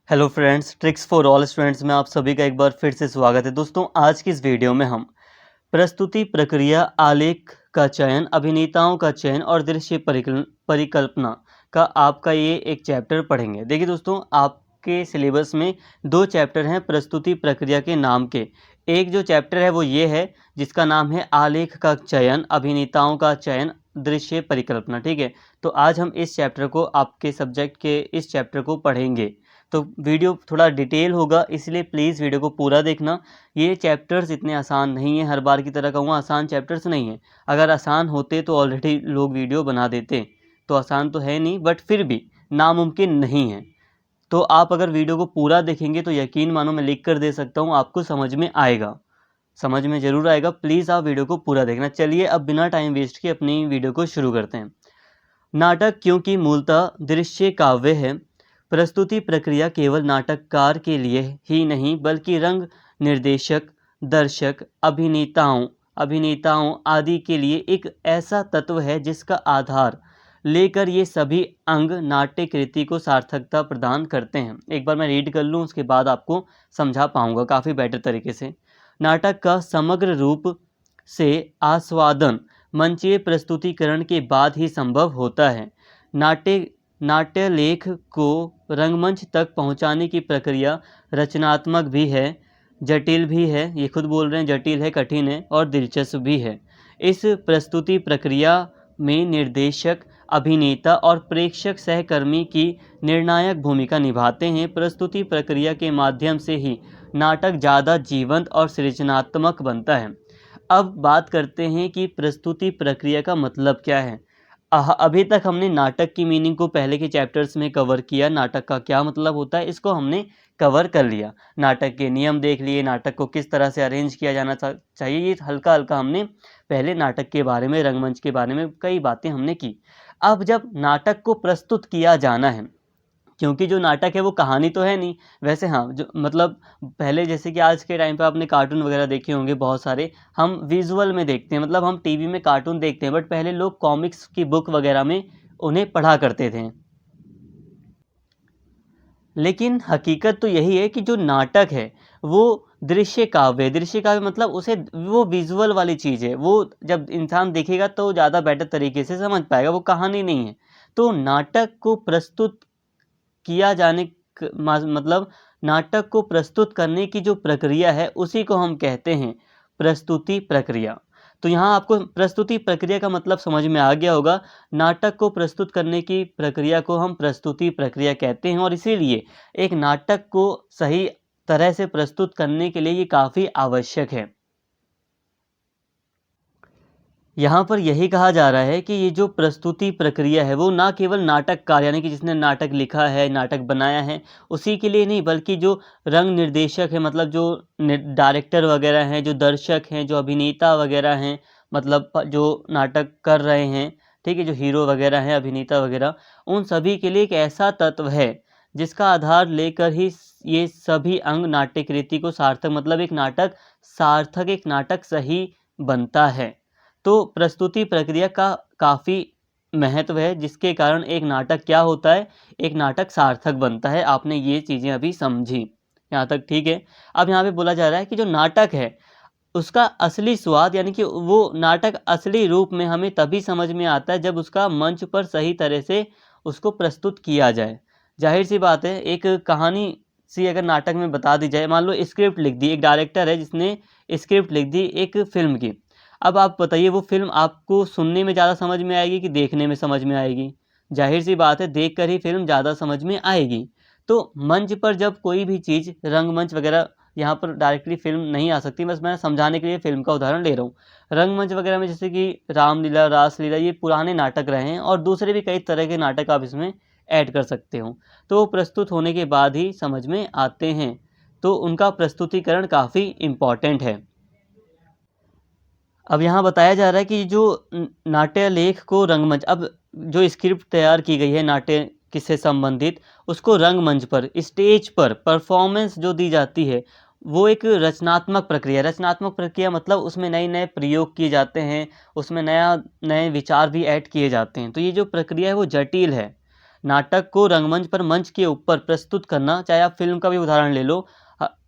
Hello friends, tricks for all students में आप सभी का एक बार फिर से स्वागत है। दोस्तों, आज की इस वीडियो में हम प्रस्तुति प्रक्रिया, आलेख का चयन, अभिनेताओं का चयन और दृश्य परिकल्पना का आपका ये एक चैप्टर पढ़ेंगे। देखिए दोस्तों, आपके सिलेबस में दो चैप्टर हैं प्रस्तुति प्रक्रिया के नाम के। एक जो चैप्टर है वो ये है जिसका नाम है आलेख का चयन, अभिनेताओं का चयन, दृश्य परिकल्पना। ठीक है, तो आज हम इस चैप्टर को, आपके सब्जेक्ट के इस चैप्टर को पढ़ेंगे। तो वीडियो थोड़ा डिटेल होगा, इसलिए प्लीज़ वीडियो को पूरा देखना। ये चैप्टर्स इतने आसान नहीं हैं, हर बार की तरह कहूँगा आसान चैप्टर्स नहीं हैं। अगर आसान होते तो ऑलरेडी लोग वीडियो बना देते, तो आसान तो है नहीं, बट फिर भी नामुमकिन नहीं है। तो आप अगर वीडियो को पूरा देखेंगे तो यकीन मानो मैं लिख कर दे सकता हूँ, आपको समझ में आएगा, समझ में ज़रूर आएगा। प्लीज़ आप वीडियो को पूरा देखना। चलिए अब बिना टाइम वेस्ट किए अपनी वीडियो को शुरू करते हैं। नाटक क्योंकि मूलतः दृश्य काव्य है, प्रस्तुति प्रक्रिया केवल नाटककार के लिए ही नहीं बल्कि रंग निर्देशक, दर्शक, अभिनेताओं आदि के लिए एक ऐसा तत्व है जिसका आधार लेकर ये सभी अंग नाट्य कृति को सार्थकता प्रदान करते हैं। एक बार मैं रीड कर लूँ, उसके बाद आपको समझा पाऊँगा काफ़ी बेटर तरीके से। नाटक का समग्र रूप से आस्वादन मंचीय प्रस्तुतिकरण के बाद ही संभव होता है। नाट्य लेख को रंगमंच तक पहुंचाने की प्रक्रिया रचनात्मक भी है, जटिल भी है, ये खुद बोल रहे हैं जटिल है, कठिन है और दिलचस्प भी है। इस प्रस्तुति प्रक्रिया में निर्देशक, अभिनेता और प्रेक्षक सहकर्मी की निर्णायक भूमिका निभाते हैं। प्रस्तुति प्रक्रिया के माध्यम से ही नाटक ज़्यादा जीवंत और सृजनात्मक बनता है। अब बात करते हैं कि प्रस्तुति प्रक्रिया का मतलब क्या है। अभी तक हमने नाटक की मीनिंग को पहले के चैप्टर्स में कवर किया, नाटक का क्या मतलब होता है इसको हमने कवर कर लिया। नाटक के नियम देख लिए, नाटक को किस तरह से अरेंज किया जाना चाहिए, ये हल्का हल्का हमने पहले नाटक के बारे में, रंगमंच के बारे में कई बातें हमने की। अब जब नाटक को प्रस्तुत किया जाना है, क्योंकि जो नाटक है वो कहानी तो है नहीं, वैसे हाँ, जो मतलब पहले जैसे कि आज के टाइम पे आपने कार्टून वगैरह देखे होंगे बहुत सारे, हम विजुअल में देखते हैं, मतलब हम टीवी में कार्टून देखते हैं, बट पहले लोग कॉमिक्स की बुक वगैरह में उन्हें पढ़ा करते थे। लेकिन हकीकत तो यही है कि जो नाटक है वो दृश्य काव्य मतलब उसे, वो विजुअल वाली चीज़ है, वो जब इंसान देखेगा तो ज़्यादा बेटर तरीके से समझ पाएगा, वो कहानी नहीं है। तो नाटक को प्रस्तुत किया जाने मतलब नाटक को प्रस्तुत करने की जो प्रक्रिया है उसी को हम कहते हैं प्रस्तुति प्रक्रिया। तो यहाँ आपको प्रस्तुति प्रक्रिया का मतलब समझ में आ गया होगा। नाटक को प्रस्तुत करने की प्रक्रिया को हम प्रस्तुति प्रक्रिया कहते हैं और इसीलिए एक नाटक को सही तरह से प्रस्तुत करने के लिए ये काफ़ी आवश्यक है। यहाँ पर यही कहा जा रहा है कि ये जो प्रस्तुति प्रक्रिया है वो ना केवल नाटककार यानी कि जिसने नाटक लिखा है, नाटक बनाया है, उसी के लिए नहीं, बल्कि जो रंग निर्देशक है, मतलब जो डायरेक्टर वगैरह हैं, जो दर्शक हैं, जो अभिनेता वगैरह हैं, मतलब जो नाटक कर रहे हैं, ठीक है, जो हीरो वगैरह हैं, अभिनेता वगैरह, उन सभी के लिए एक ऐसा तत्व है जिसका आधार लेकर ही ये सभी अंग नाट्यकृति को सार्थक, मतलब एक नाटक सार्थक, एक नाटक सही बनता है। तो प्रस्तुति प्रक्रिया का काफ़ी महत्व है, जिसके कारण एक नाटक क्या होता है, एक नाटक सार्थक बनता है। आपने ये चीज़ें अभी समझी, यहाँ तक ठीक है। अब यहाँ पे बोला जा रहा है कि जो नाटक है उसका असली स्वाद, यानी कि वो नाटक असली रूप में हमें तभी समझ में आता है जब उसका मंच पर सही तरह से उसको प्रस्तुत किया जाए। जाहिर सी बात है, एक कहानी सी अगर नाटक में बता दी जाए, मान लो स्क्रिप्ट लिख दी, एक डायरेक्टर है जिसने स्क्रिप्ट लिख दी एक फ़िल्म की। अब आप बताइए वो फ़िल्म आपको सुनने में ज़्यादा समझ में आएगी कि देखने में समझ में आएगी? जाहिर सी बात है, देख कर ही फ़िल्म ज़्यादा समझ में आएगी। तो मंच पर जब कोई भी चीज़, रंगमंच वगैरह, यहाँ पर डायरेक्टली फ़िल्म नहीं आ सकती, बस मैं समझाने के लिए फ़िल्म का उदाहरण ले रहा हूँ। रंगमंच वगैरह में जैसे कि रामलीला, रासलीला, ये पुराने नाटक रहे हैं और दूसरे भी कई तरह के नाटक आप इसमें ऐड कर सकते हो। तो वो प्रस्तुत होने के बाद ही समझ में आते हैं, तो उनका प्रस्तुतिकरण काफ़ी इम्पॉर्टेंट है। अब यहाँ बताया जा रहा है कि जो नाट्य लेख को रंगमंच, अब जो स्क्रिप्ट तैयार की गई है नाट्य किससे संबंधित, उसको रंगमंच पर, स्टेज पर परफॉर्मेंस जो दी जाती है, वो एक रचनात्मक प्रक्रिया। रचनात्मक प्रक्रिया मतलब उसमें नए नए प्रयोग किए जाते हैं, उसमें नए विचार भी ऐड किए जाते हैं। तो ये जो प्रक्रिया है वो जटिल है। नाटक को रंगमंच पर मंच के ऊपर प्रस्तुत करना, चाहे आप फिल्म का भी उदाहरण ले लो।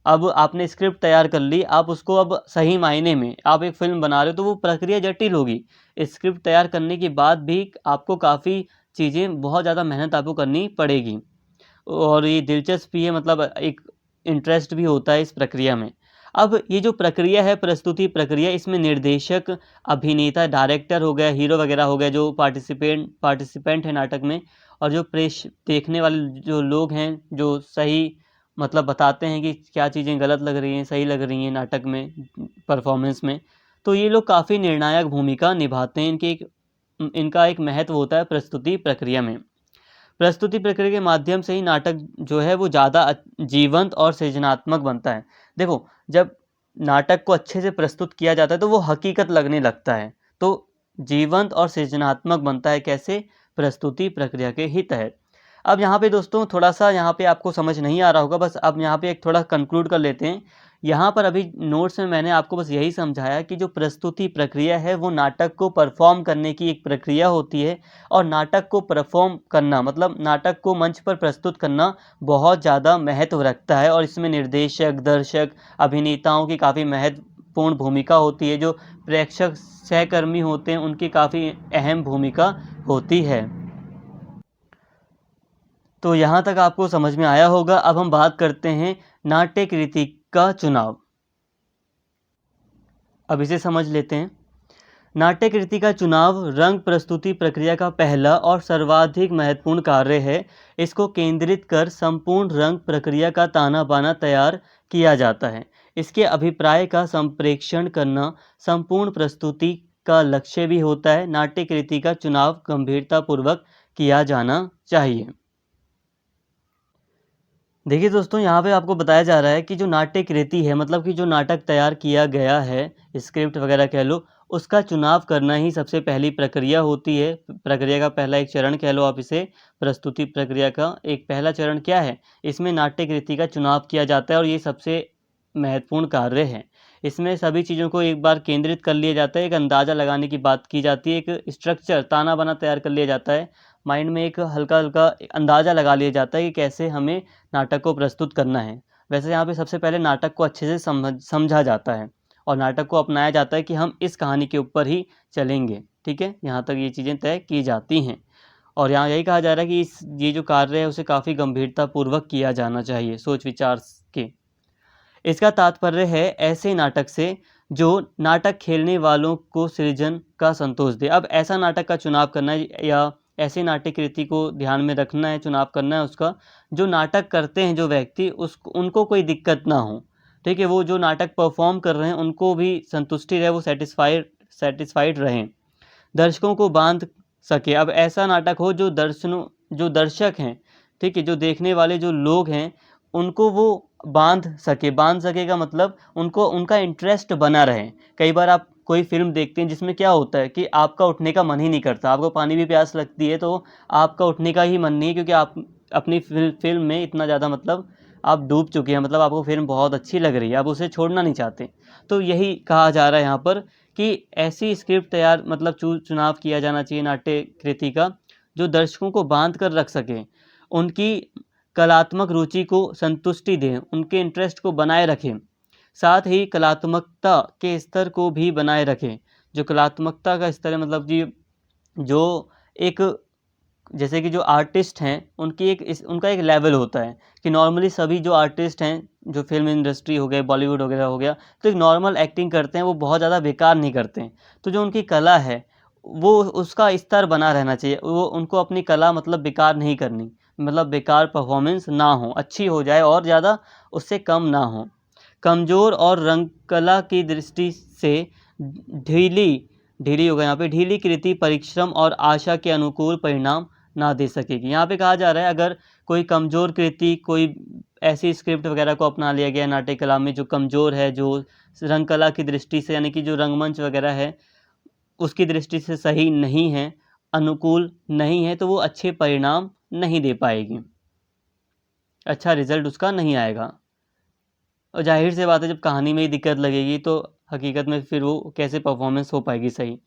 अब आपने स्क्रिप्ट तैयार कर ली, आप उसको अब सही मायने में आप एक फ़िल्म बना रहे हो तो वो प्रक्रिया जटिल होगी। स्क्रिप्ट तैयार करने के बाद भी आपको काफ़ी चीज़ें, बहुत ज़्यादा मेहनत आपको करनी पड़ेगी और ये दिलचस्प भी है, मतलब एक इंटरेस्ट भी होता है इस प्रक्रिया में। अब ये जो प्रक्रिया है, प्रस्तुति प्रक्रिया, इसमें निर्देशक, अभिनेता, डायरेक्टर हो गया, हीरो वगैरह हो गया जो पार्टिसिपेंट है नाटक में, और जो देखने वाले जो लोग हैं, जो सही मतलब बताते हैं कि क्या चीज़ें गलत लग रही हैं, सही लग रही हैं नाटक में, परफॉर्मेंस में। तो ये लोग काफ़ी निर्णायक भूमिका निभाते हैं। इनका एक महत्व होता है प्रस्तुति प्रक्रिया में। प्रस्तुति प्रक्रिया के माध्यम से ही नाटक जो है वो ज़्यादा जीवंत और सृजनात्मक बनता है। देखो, जब नाटक को अच्छे से प्रस्तुत किया जाता है तो वो हकीकत लगने लगता है, तो जीवंत और सृजनात्मक बनता है। कैसे? प्रस्तुति प्रक्रिया के ही तहत। अब यहाँ पे दोस्तों थोड़ा-सा यहाँ पे आपको समझ नहीं आ रहा होगा, बस अब यहाँ पे एक थोड़ा कंक्लूड कर लेते हैं। यहाँ पर अभी नोट्स में मैंने आपको बस यही समझाया कि जो प्रस्तुति प्रक्रिया है वो नाटक को परफ़ॉर्म करने की एक प्रक्रिया होती है, और नाटक को परफ़ॉर्म करना मतलब नाटक को मंच पर प्रस्तुत करना बहुत ज़्यादा महत्व रखता है, और इसमें निर्देशक, दर्शक, अभिनेताओं की काफ़ी महत्वपूर्ण भूमिका होती है। जो प्रेक्षक सहकर्मी होते हैं उनकी काफ़ी अहम भूमिका होती है। तो यहाँ तक आपको समझ में आया होगा। अब हम बात करते हैं नाट्य कृति का चुनाव। अब इसे समझ लेते हैं। नाट्य कृति का चुनाव रंग प्रस्तुति प्रक्रिया का पहला और सर्वाधिक महत्वपूर्ण कार्य है। इसको केंद्रित कर संपूर्ण रंग प्रक्रिया का ताना बाना तैयार किया जाता है। इसके अभिप्राय का संप्रेषण करना संपूर्ण प्रस्तुति का लक्ष्य भी होता है। नाट्य कृति का चुनाव गंभीरतापूर्वक किया जाना चाहिए। देखिए दोस्तों, यहाँ पे आपको बताया जा रहा है कि जो नाट्य कृति है, मतलब कि जो नाटक तैयार किया गया है, स्क्रिप्ट वगैरह कह लो, उसका चुनाव करना ही सबसे पहली प्रक्रिया होती है। प्रक्रिया का पहला एक चरण कह लो आप इसे। प्रस्तुति प्रक्रिया का एक पहला चरण क्या है? इसमें नाट्य कृति का चुनाव किया जाता है, और ये सबसे महत्वपूर्ण कार्य है। इसमें सभी चीज़ों को एक बार केंद्रित कर लिया जाता है, एक अंदाज़ा लगाने की बात की जाती है, एक स्ट्रक्चर, ताना बाना तैयार कर लिया जाता है। माइंड में एक हल्का-हल्का अंदाज़ा लगा लिया जाता है कि कैसे हमें नाटक को प्रस्तुत करना है। वैसे यहाँ पे सबसे पहले नाटक को अच्छे से समझा जाता है, और नाटक को अपनाया जाता है कि हम इस कहानी के ऊपर ही चलेंगे। ठीक है? यहाँ तक ये चीज़ें तय की जाती हैं, और यहाँ यही कहा जा रहा है कि ये जो कार्य है उसे काफ़ी गंभीरतापूर्वक किया जाना चाहिए, सोच विचार के। इसका तात्पर्य है ऐसे नाटक से जो नाटक खेलने वालों को सृजन का संतोष दे। अब ऐसा नाटक का चुनाव करना है, या ऐसी नाट्य कृति को ध्यान में रखना है, चुनाव करना है उसका, जो नाटक करते हैं जो व्यक्ति, उनको कोई दिक्कत ना हो। ठीक है? वो जो नाटक परफॉर्म कर रहे हैं उनको भी संतुष्टि रहे, वो सेटिस्फाइड रहें, दर्शकों को बांध सके। अब ऐसा नाटक हो जो दर्शक हैं, ठीक है, जो देखने वाले जो लोग हैं, उनको वो बांध सके का मतलब उनको उनका इंटरेस्ट बना रहे। कई बार आप कोई फ़िल्म देखते हैं जिसमें क्या होता है कि आपका उठने का मन ही नहीं करता, आपको पानी भी प्यास लगती है तो आपका उठने का ही मन नहीं है, क्योंकि आप अपनी फ़िल्म में इतना ज़्यादा मतलब आप डूब चुके हैं, मतलब आपको फ़िल्म बहुत अच्छी लग रही है, आप उसे छोड़ना नहीं चाहते। तो यही कहा जा रहा है यहाँ पर कि ऐसी स्क्रिप्ट तैयार मतलब चुनाव किया जाना चाहिए नाट्य कृति का, जो दर्शकों को बांध कर रख सके, उनकी कलात्मक रुचि को संतुष्टि दें, उनके इंटरेस्ट को बनाए रखें, साथ ही कलात्मकता के स्तर को भी बनाए रखें। जो कलात्मकता का स्तर है, मतलब कि जो एक, जैसे कि जो आर्टिस्ट हैं उनका एक लेवल होता है कि नॉर्मली सभी जो आर्टिस्ट हैं, जो फ़िल्म इंडस्ट्री हो गए, बॉलीवुड वगैरह हो गया, तो एक नॉर्मल एक्टिंग करते हैं, वो बहुत ज़्यादा बेकार नहीं करते हैं। तो जो उनकी कला है, वो उसका स्तर बना रहना चाहिए। वो उनको अपनी कला मतलब बेकार नहीं करनी, मतलब बेकार परफ़ॉर्मेंस ना हो, अच्छी हो जाए और ज़्यादा उससे कम ना हो। कमज़ोर और रंगकला की दृष्टि से ढीली ढीली हो गया यहाँ पे, ढीली कृति परिश्रम और आशा के अनुकूल परिणाम ना दे सकेगी। यहाँ पे कहा जा रहा है अगर कोई कमज़ोर कृति, कोई ऐसी स्क्रिप्ट वगैरह को अपना लिया गया नाट्य कला में जो कमज़ोर है, जो रंगकला की दृष्टि से, यानी कि जो रंगमंच वगैरह है उसकी दृष्टि से सही नहीं है, अनुकूल नहीं है, तो वो अच्छे परिणाम नहीं दे पाएगी, अच्छा रिज़ल्ट उसका नहीं आएगा। और ज़ाहिर सी बात है, जब कहानी में ही दिक्कत लगेगी तो हकीकत में फिर वो कैसे परफॉर्मेंस हो पाएगी सही।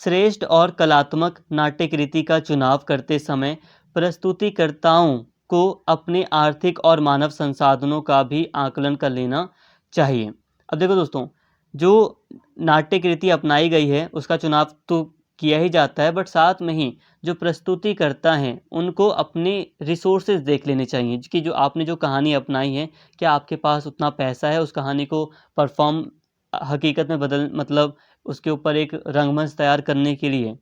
श्रेष्ठ और कलात्मक नाट्य कृति का चुनाव करते समय प्रस्तुतिकर्ताओं को अपने आर्थिक और मानव संसाधनों का भी आकलन कर लेना चाहिए। अब देखो दोस्तों, जो नाट्य कृति अपनाई गई है उसका चुनाव तो किया ही जाता है, बट साथ में ही जो प्रस्तुतिकर्ता हैं उनको अपने रिसोर्सेज देख लेने चाहिए कि जो आपने जो कहानी अपनाई है, क्या आपके पास उतना पैसा है उस कहानी को परफॉर्म हकीकत में बदल मतलब उसके ऊपर एक रंगमंच तैयार करने के लिए,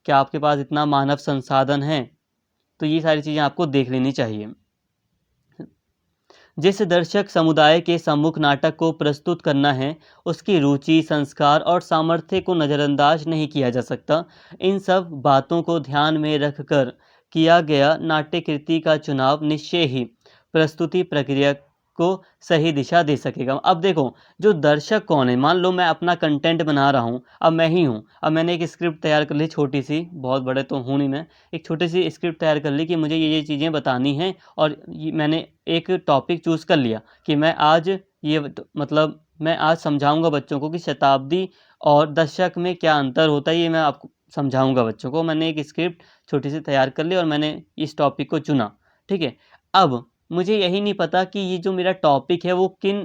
क्या आपके पास इतना मानव संसाधन है। तो ये सारी चीज़ें आपको देख लेनी चाहिए। जिस दर्शक समुदाय के सम्मुख नाटक को प्रस्तुत करना है, उसकी रुचि, संस्कार और सामर्थ्य को नज़रअंदाज नहीं किया जा सकता। इन सब बातों को ध्यान में रखकर किया गया नाट्यकृति का चुनाव निश्चय ही प्रस्तुति प्रक्रिया को सही दिशा दे सकेगा। अब देखो, जो दर्शक कौन है, मान लो मैं अपना कंटेंट बना रहा हूँ, अब मैं ही हूँ, अब मैंने एक स्क्रिप्ट तैयार कर ली छोटी सी, बहुत बड़े तो हूँ नहीं मैं, एक छोटी सी स्क्रिप्ट तैयार कर ली कि मुझे ये चीज़ें बतानी हैं, और मैंने एक टॉपिक चूज़ कर लिया कि मैं आज मतलब मैं आज समझाऊंगा बच्चों को कि शताब्दी और दशक में क्या अंतर होता है, ये मैं आपको समझाऊंगा बच्चों को। मैंने एक स्क्रिप्ट छोटी सी तैयार कर ली और मैंने इस टॉपिक को चुना, ठीक है। अब मुझे यही नहीं पता कि ये जो मेरा टॉपिक है वो किन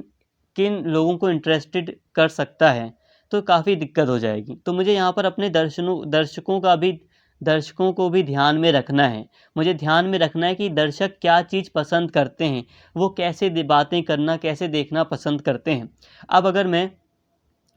किन लोगों को इंटरेस्टेड कर सकता है, तो काफ़ी दिक्कत हो जाएगी। तो मुझे यहाँ पर अपने दर्शकों को भी ध्यान में रखना है। मुझे ध्यान में रखना है कि दर्शक क्या चीज़ पसंद करते हैं, वो कैसे बातें करना, कैसे देखना पसंद करते हैं। अब अगर मैं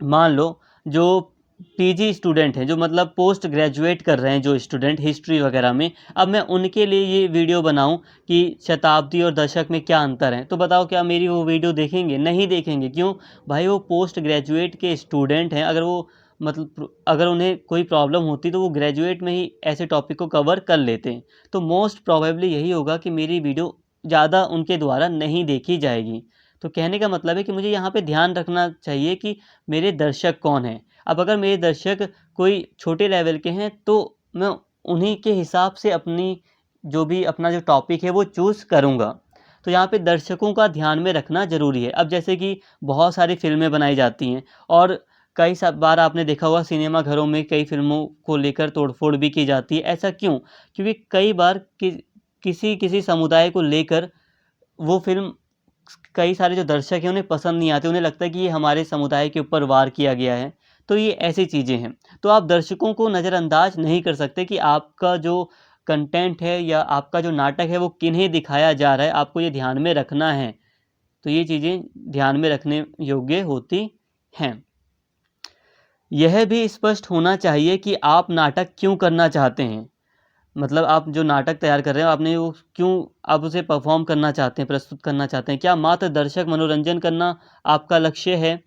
मान लो जो पीजी स्टूडेंट हैं, जो मतलब पोस्ट ग्रेजुएट कर रहे हैं जो स्टूडेंट हिस्ट्री वगैरह में, अब मैं उनके लिए ये वीडियो बनाऊं कि शताब्दी और दशक में क्या अंतर है, तो बताओ क्या मेरी वो वीडियो देखेंगे? नहीं देखेंगे। क्यों भाई? वो पोस्ट ग्रेजुएट के स्टूडेंट हैं, अगर वो मतलब अगर उन्हें कोई प्रॉब्लम होती तो वो ग्रेजुएट में ही ऐसे टॉपिक को कवर कर लेते हैं। तो मोस्ट प्रोबेबली यही होगा कि मेरी वीडियो ज़्यादा उनके द्वारा नहीं देखी जाएगी। तो कहने का मतलब है कि मुझे यहाँ पे ध्यान रखना चाहिए कि मेरे दर्शक कौन हैं। अब अगर मेरे दर्शक कोई छोटे लेवल के हैं तो मैं उन्हीं के हिसाब से अपना जो टॉपिक है वो चूज़ करूँगा। तो यहाँ पे दर्शकों का ध्यान में रखना ज़रूरी है। अब जैसे कि बहुत सारी फ़िल्में बनाई जाती हैं और कई बार आपने देखा होगा सिनेमा घरों में कई फ़िल्मों को लेकर तोड़-फोड़ भी की जाती है। ऐसा क्यों? क्योंकि कई बार किसी समुदाय को लेकर वो फ़िल्म कई सारे जो दर्शक हैं उन्हें पसंद नहीं आती, उन्हें लगता है कि ये हमारे समुदाय के ऊपर वार किया गया है। तो ये ऐसी चीज़ें हैं। तो आप दर्शकों को नज़रअंदाज नहीं कर सकते कि आपका जो कंटेंट है या आपका जो नाटक है वो किन्हें दिखाया जा रहा है, आपको ये ध्यान में रखना है। तो ये चीज़ें ध्यान में रखने योग्य होती हैं। यह भी स्पष्ट होना चाहिए कि आप नाटक क्यों करना चाहते हैं। मतलब आप जो नाटक तैयार कर रहे हो, आपने वो क्यों आप उसे परफॉर्म करना चाहते हैं, प्रस्तुत करना चाहते हैं? क्या मात्र दर्शक मनोरंजन करना आपका लक्ष्य है,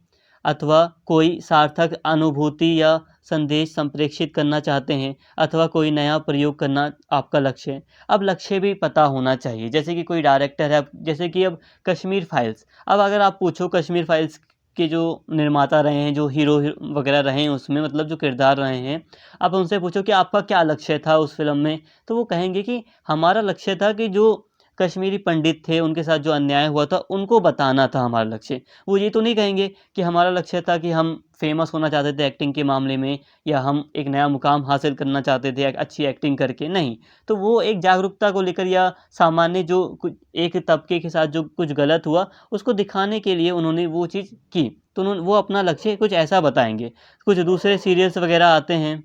अथवा कोई सार्थक अनुभूति या संदेश संप्रेषित करना चाहते हैं, अथवा कोई नया प्रयोग करना आपका लक्ष्य है? अब लक्ष्य भी पता होना चाहिए। जैसे कि कोई डायरेक्टर है, जैसे कि अब कश्मीर फाइल्स, अब अगर आप पूछो कश्मीर फाइल्स के जो निर्माता रहे हैं, जो हीरो वगैरह रहे हैं उसमें, मतलब जो किरदार रहे हैं, आप उनसे पूछो कि आपका क्या लक्ष्य था उस फ़िल्म में, तो वो कहेंगे कि हमारा लक्ष्य था कि जो कश्मीरी पंडित थे, उनके साथ जो अन्याय हुआ था, उनको बताना था हमारा लक्ष्य। वो ये तो नहीं कहेंगे कि हमारा लक्ष्य था कि हम फ़ेमस होना चाहते थे एक्टिंग के मामले में, या हम एक नया मुकाम हासिल करना चाहते थे एक अच्छी एक्टिंग करके, नहीं। तो वो एक जागरूकता को लेकर या सामान्य जो कुछ एक तबके के साथ जो कुछ गलत हुआ, उसको दिखाने के लिए उन्होंने वो चीज़ की। तो वो अपना लक्ष्य कुछ ऐसा बताएँगे। कुछ दूसरे सीरियल्स वगैरह आते हैं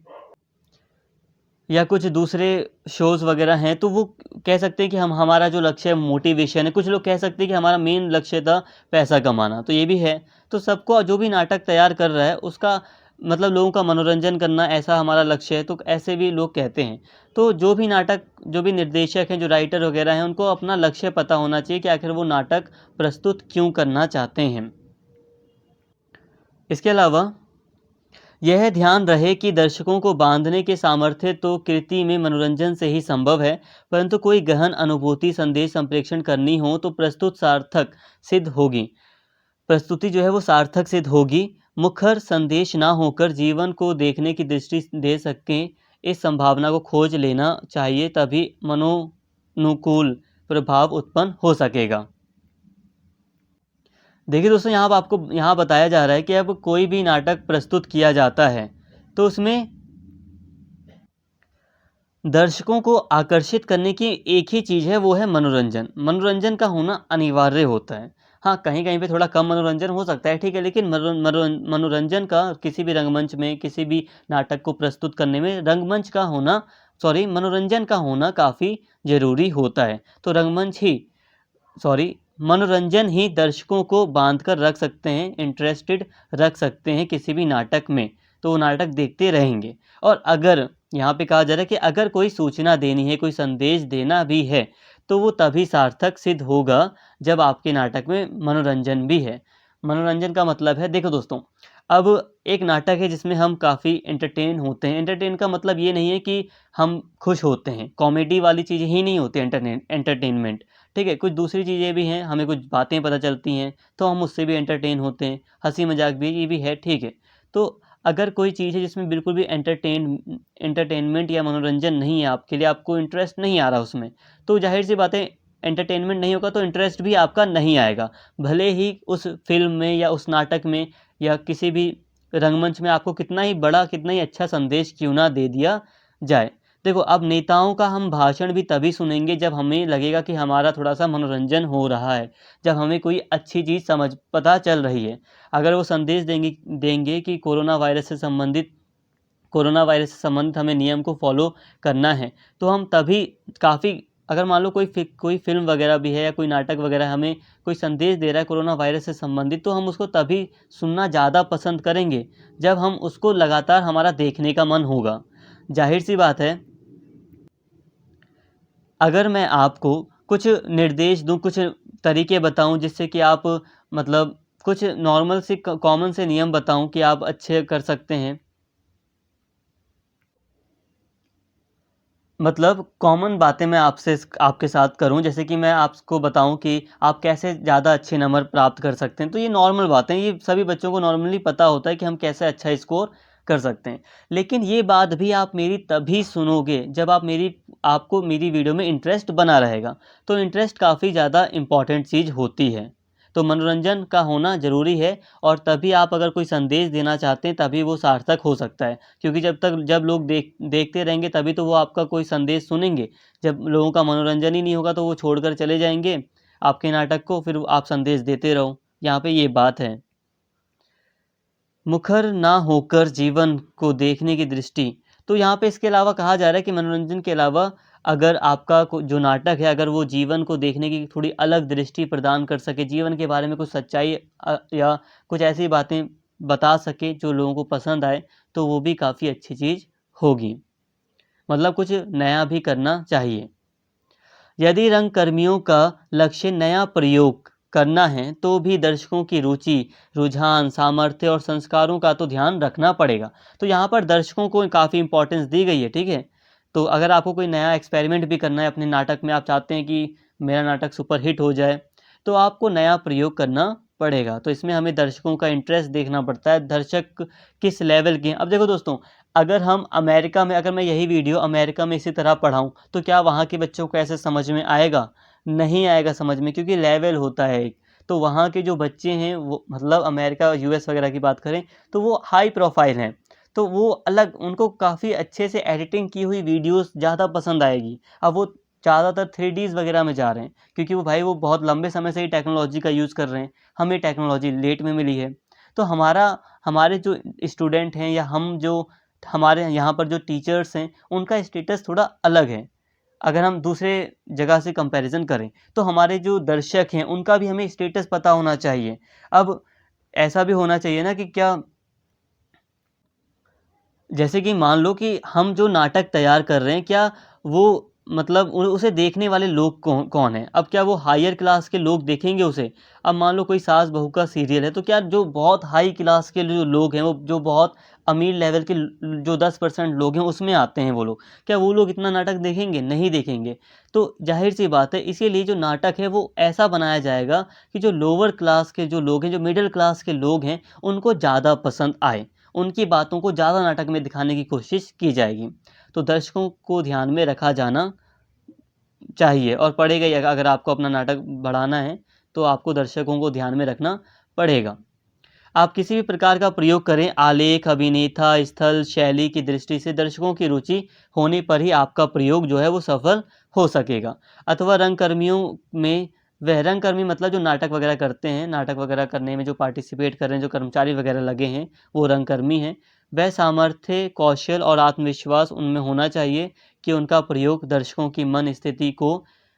या कुछ दूसरे शोज़ वगैरह हैं, तो वो कह सकते हैं कि हम हमारा जो लक्ष्य है मोटिवेशन है। कुछ लोग कह सकते हैं कि हमारा मेन लक्ष्य था पैसा कमाना, तो ये भी है। तो सबको जो भी नाटक तैयार कर रहा है उसका मतलब लोगों का मनोरंजन करना, ऐसा हमारा लक्ष्य है, तो ऐसे भी लोग कहते हैं। तो जो भी निर्देशक हैं, जो राइटर वगैरह हैं, उनको अपना लक्ष्य पता होना चाहिए कि आखिर वो नाटक प्रस्तुत क्यों करना चाहते हैं। इसके अलावा यह ध्यान रहे कि दर्शकों को बांधने के सामर्थ्य तो कृति में मनोरंजन से ही संभव है, परंतु कोई गहन अनुभूति संदेश संप्रेषण करनी हो तो प्रस्तुति जो है वो सार्थक सिद्ध होगी। मुखर संदेश ना होकर जीवन को देखने की दृष्टि दे सकें, इस संभावना को खोज लेना चाहिए, तभी मनोनुकूल प्रभाव उत्पन्न हो सकेगा। देखिए दोस्तों, यहाँ अब आपको यहाँ बताया जा रहा है कि अब कोई भी नाटक प्रस्तुत किया जाता है तो उसमें दर्शकों को आकर्षित करने की एक ही चीज़ है, वो है मनोरंजन। मनोरंजन का होना अनिवार्य होता है। हाँ, कहीं-कहीं पे थोड़ा कम मनोरंजन हो सकता है, ठीक है, लेकिन मनोरंजन का किसी भी रंगमंच में, किसी भी नाटक को प्रस्तुत करने में रंगमंच का होना मनोरंजन का होना काफ़ी ज़रूरी होता है। तो रंगमंच ही मनोरंजन ही दर्शकों को बांध कर रख सकते हैं, इंटरेस्टेड रख सकते हैं किसी भी नाटक में, तो वो नाटक देखते रहेंगे। और अगर यहाँ पे कहा जा रहा है कि अगर कोई सूचना देनी है, कोई संदेश देना भी है, तो वो तभी सार्थक सिद्ध होगा जब आपके नाटक में मनोरंजन भी है। मनोरंजन का मतलब है, देखो दोस्तों, अब एक नाटक है जिसमें हम काफ़ी एंटरटेन होते हैं। एंटरटेन का मतलब ये नहीं है कि हम खुश होते हैं, कॉमेडी वाली चीज़ें ही नहीं होती एंटरटेनमेंट। ठीक है, कुछ दूसरी चीज़ें भी हैं, हमें कुछ बातें पता चलती हैं, तो हम उससे भी एंटरटेन होते हैं, हँसी मज़ाक भी ये भी है, ठीक है। तो अगर कोई चीज़ है जिसमें बिल्कुल भी एंटरटेनमेंट या मनोरंजन नहीं है आपके लिए, आपको इंटरेस्ट नहीं आ रहा उसमें, तो ज़ाहिर-सी बात है, एंटरटेनमेंट नहीं होगा तो इंटरेस्ट भी आपका नहीं आएगा। भले ही उस फ़िल्म में या उस नाटक में या किसी भी रंगमंच में आपको कितना ही बड़ा, कितना ही अच्छा संदेश क्यों ना दे दिया जाए। देखो, अब नेताओं का हम भाषण भी तभी सुनेंगे जब हमें लगेगा कि हमारा थोड़ा-सा मनोरंजन हो रहा है, जब हमें कोई अच्छी चीज़ पता चल रही है। अगर वो संदेश देंगे कि कोरोना वायरस से संबंधित हमें नियम को फ़ॉलो करना है, तो हम तभी काफ़ी, अगर मान लो कोई फ़िल्म वगैरह भी है या कोई नाटक वगैरह हमें कोई संदेश दे रहा है कोरोना वायरस से संबंधित, तो हम उसको तभी सुनना ज़्यादा पसंद करेंगे, जब हम उसको लगातार हमारा देखने का मन होगा। ज़ाहिर-सी बात है, अगर मैं आपको कुछ निर्देश दूँ, कुछ तरीके बताऊँ जिससे कि आप, मतलब कुछ नॉर्मल से कॉमन से नियम बताऊँ कि आप अच्छे कर सकते हैं। मतलब कॉमन बातें मैं आपके साथ करूँ, जैसे कि मैं आपको बताऊँ कि आप कैसे ज़्यादा अच्छे नंबर प्राप्त कर सकते हैं। तो ये नॉर्मल बातें हैं, ये सभी बच्चों को नॉर्मली पता होता है कि हम कैसे अच्छा स्कोर कर सकते हैं। लेकिन ये बात भी आप मेरी तभी सुनोगे जब आपको मेरी वीडियो में इंटरेस्ट बना रहेगा। तो इंटरेस्ट काफ़ी ज़्यादा इम्पोर्टेंट चीज़ होती है। तो मनोरंजन का होना ज़रूरी है, और तभी आप अगर कोई संदेश देना चाहते हैं तभी वो सार्थक हो सकता है। क्योंकि जब लोग देखते रहेंगे तभी तो वो आपका कोई संदेश सुनेंगे। जब लोगों का मनोरंजन ही नहीं होगा तो वो छोड़कर चले जाएँगे आपके नाटक को, फिर आप संदेश देते रहो। यहाँ पे ये बात है। मुखर ना होकर जीवन को देखने की दृष्टि। तो यहाँ पे इसके अलावा कहा जा रहा है कि मनोरंजन के अलावा अगर आपका जो नाटक है, अगर वो जीवन को देखने की थोड़ी अलग दृष्टि प्रदान कर सके, जीवन के बारे में कुछ सच्चाई या कुछ ऐसी बातें बता सके जो लोगों को पसंद आए, तो वो भी काफ़ी अच्छी चीज़ होगी। मतलब कुछ नया भी करना चाहिए। यदि रंगकर्मियों का लक्ष्य नया प्रयोग करना है, तो भी दर्शकों की रुचि, रुझान, सामर्थ्य और संस्कारों का तो ध्यान रखना पड़ेगा। तो यहाँ पर दर्शकों को काफ़ी इम्पोर्टेंस दी गई है, ठीक है? तो अगर आपको कोई नया एक्सपेरिमेंट भी करना है अपने नाटक में, आप चाहते हैं कि मेरा नाटक सुपरहिट हो जाए, तो आपको नया प्रयोग करना पड़ेगा। तो इसमें हमें दर्शकों का इंटरेस्ट देखना पड़ता है, दर्शक किस लेवल के हैं। अब देखो दोस्तों, अगर मैं यही वीडियो अमेरिका में इसी तरह पढ़ाऊँ, तो क्या वहाँ के बच्चों को ऐसे समझ में आएगा? नहीं आएगा समझ में, क्योंकि लेवल होता है एक। तो वहाँ के जो बच्चे हैं वो, मतलब अमेरिका, यूएस वगैरह की बात करें, तो वो हाई प्रोफ़ाइल हैं। तो वो अलग, उनको काफ़ी अच्छे से एडिटिंग की हुई वीडियोज़ ज़्यादा पसंद आएगी। अब वो ज़्यादातर 3Ds वगैरह में जा रहे हैं, क्योंकि वो बहुत लंबे समय से ही टेक्नोलॉजी का यूज़ कर रहे हैं। हमें टेक्नोलॉजी लेट में मिली है। तो हमारे जो स्टूडेंट हैं, या हमारे यहाँ पर जो टीचर्स हैं, उनका स्टेटस थोड़ा अलग है। अगर हम दूसरे जगह से कंपैरिज़न करें, तो हमारे जो दर्शक हैं, उनका भी हमें स्टेटस पता होना चाहिए। अब ऐसा भी होना चाहिए ना कि क्या, जैसे कि मान लो कि हम जो नाटक तैयार कर रहे हैं, क्या वो, मतलब उसे देखने वाले लोग कौन कौन हैं? अब क्या वो हायर क्लास के लोग देखेंगे उसे? अब मान लो कोई सास बहू का सीरियल है, तो क्या जो बहुत हाई क्लास के जो लोग हैं, वो जो बहुत अमीर लेवल के जो 10% लोग हैं, उसमें आते हैं वो लोग, क्या वो लोग इतना नाटक देखेंगे? नहीं देखेंगे। तो जाहिर सी बात है, इसीलिए जो नाटक है वो ऐसा बनाया जाएगा कि जो लोअर क्लास के जो लोग हैं, जो मिडिल क्लास के लोग हैं, उनको ज़्यादा पसंद आए। उनकी बातों को ज़्यादा नाटक में दिखाने की कोशिश की जाएगी। तो दर्शकों को ध्यान में रखा जाना चाहिए, और पड़ेगा ही। अगर आपको अपना नाटक बढ़ाना है, तो आपको दर्शकों को ध्यान में रखना पड़ेगा। आप किसी भी प्रकार का प्रयोग करें, आलेख, अभिनेता, स्थल, शैली की दृष्टि से दर्शकों की रुचि होने पर ही आपका प्रयोग जो है वो सफल हो सकेगा। अथवा रंगकर्मियों में, वह रंगकर्मी मतलब जो नाटक वगैरह करते हैं, नाटक वगैरह करने में जो पार्टिसिपेट कर रहे हैं, जो कर्मचारी वगैरह लगे हैं, वो रंगकर्मी हैं। वह सामर्थ्य, कौशल और आत्मविश्वास उनमें होना चाहिए कि उनका प्रयोग दर्शकों की मन स्थिति को